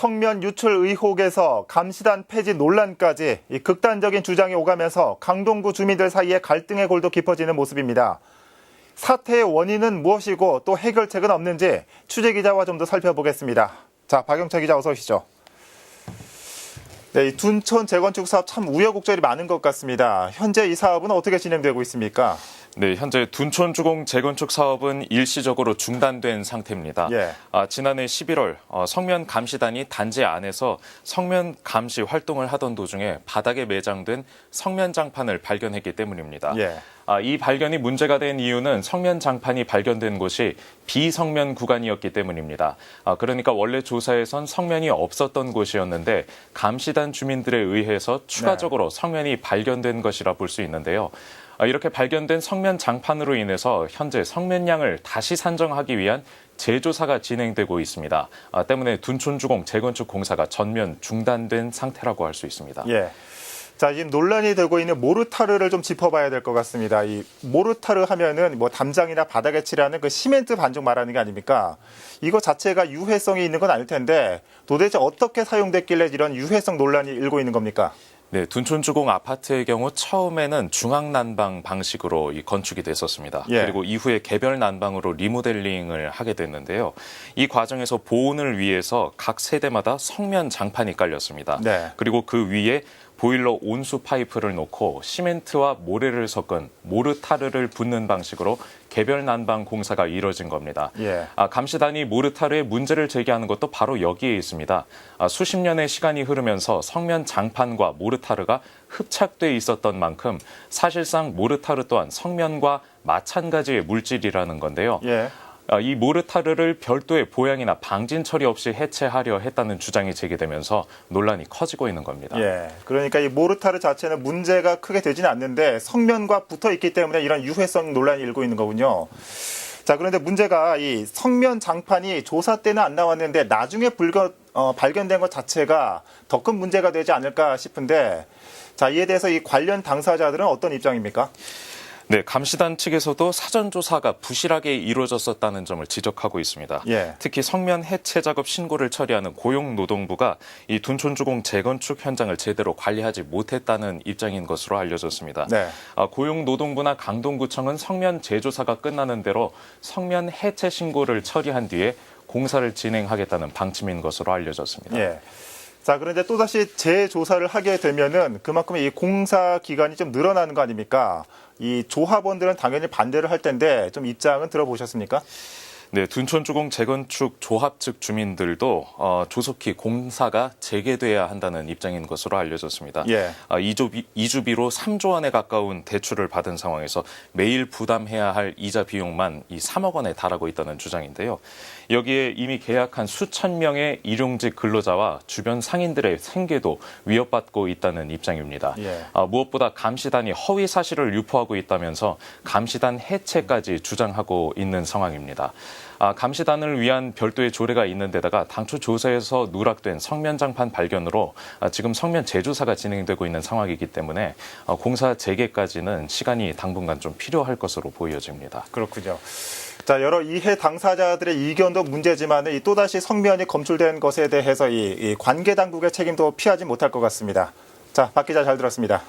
성면 유출 의혹에서 감시단 폐지 논란까지 극단적인 주장이 오가면서 강동구 주민들 사이에 갈등의 골도 깊어지는 모습입니다. 사태의 원인은 무엇이고 또 해결책은 없는지 취재기자와 좀 더 살펴보겠습니다. 자, 박영철 기자 어서 오시죠. 네, 이 둔촌 재건축 사업 참 우여곡절이 많은 것 같습니다. 현재 이 사업은 어떻게 진행되고 있습니까? 네, 현재 둔촌 주공 재건축 사업은 일시적으로 중단된 상태입니다. 예. 지난해 11월 성면 감시단이 단지 안에서 성면 감시 활동을 하던 도중에 바닥에 매장된 성면 장판을 발견했기 때문입니다. 예. 이 발견이 문제가 된 이유는 성면 장판이 발견된 곳이 비성면 구간이었기 때문입니다. 그러니까 원래 조사에선 성면이 없었던 곳이었는데 감시단 주민들에 의해서 추가적으로 성면이 발견된 것이라 볼 수 있는데요. 이렇게 발견된 성면 장판으로 인해서 현재 성면량을 다시 산정하기 위한 재조사가 진행되고 있습니다. 때문에 둔촌주공 재건축 공사가 전면 중단된 상태라고 할 수 있습니다. 예. 자, 지금 논란이 되고 있는 모르타르를 좀 짚어봐야 될 것 같습니다. 이 모르타르 하면은 뭐 담장이나 바닥에 칠하는 그 시멘트 반죽 말하는 게 아닙니까? 이거 자체가 유해성이 있는 건 아닐 텐데 도대체 어떻게 사용됐길래 이런 유해성 논란이 일고 있는 겁니까? 네, 둔촌주공 아파트의 경우 처음에는 중앙난방 방식으로 건축이 됐었습니다. 예. 그리고 이후에 개별 난방으로 리모델링을 하게 됐는데요. 이 과정에서 보온을 위해서 각 세대마다 성면 장판이 깔렸습니다. 네. 그리고 그 위에 보일러 온수 파이프를 놓고 시멘트와 모래를 섞은 모르타르를 붓는 방식으로 개별 난방 공사가 이뤄진 겁니다. 예. 감시단이 모르타르에 문제를 제기하는 것도 바로 여기에 있습니다. 수십 년의 시간이 흐르면서 성면 장판과 모르타르가 흡착돼 있었던 만큼 사실상 모르타르 또한 성면과 마찬가지의 물질이라는 건데요. 예. 이 모르타르를 별도의 보양이나 방진 처리 없이 해체하려 했다는 주장이 제기되면서 논란이 커지고 있는 겁니다. 예. 그러니까 이 모르타르 자체는 문제가 크게 되지는 않는데 성면과 붙어 있기 때문에 이런 유해성 논란이 일고 있는 거군요. 자, 그런데 문제가 이 성면 장판이 조사 때는 안 나왔는데 나중에 발견된 것 자체가 더 큰 문제가 되지 않을까 싶은데 자, 이에 대해서 이 관련 당사자들은 어떤 입장입니까? 네, 감시단 측에서도 사전조사가 부실하게 이루어졌었다는 점을 지적하고 있습니다. 예. 특히 성면 해체 작업 신고를 처리하는 고용노동부가 이 둔촌주공 재건축 현장을 제대로 관리하지 못했다는 입장인 것으로 알려졌습니다. 네. 고용노동부나 강동구청은 성면 재조사가 끝나는 대로 성면 해체 신고를 처리한 뒤에 공사를 진행하겠다는 방침인 것으로 알려졌습니다. 예. 자, 그런데 또다시 재조사를 하게 되면은 그만큼 이 공사 기간이 좀 늘어나는 거 아닙니까? 이 조합원들은 당연히 반대를 할 텐데 좀 입장은 들어보셨습니까? 네, 둔촌주공 재건축 조합 측 주민들도 조속히 공사가 재개돼야 한다는 입장인 것으로 알려졌습니다. 예. 이주비로 3조 원에 가까운 대출을 받은 상황에서 매일 부담해야 할 이자 비용만 이 3억 원에 달하고 있다는 주장인데요. 여기에 이미 계약한 수천 명의 일용직 근로자와 주변 상인들의 생계도 위협받고 있다는 입장입니다. 예. 무엇보다 감시단이 허위 사실을 유포하고 있다면서 감시단 해체까지 주장하고 있는 상황입니다. 감시단을 위한 별도의 조례가 있는 데다가 당초 조사에서 누락된 성면 장판 발견으로 지금 성면 재조사가 진행되고 있는 상황이기 때문에 공사 재개까지는 시간이 당분간 좀 필요할 것으로 보여집니다. 그렇군요. 자, 여러 이해 당사자들의 이견도 문제지만 또다시 성면이 검출된 것에 대해서 이 관계 당국의 책임도 피하지 못할 것 같습니다. 자, 박 기자 잘 들었습니다.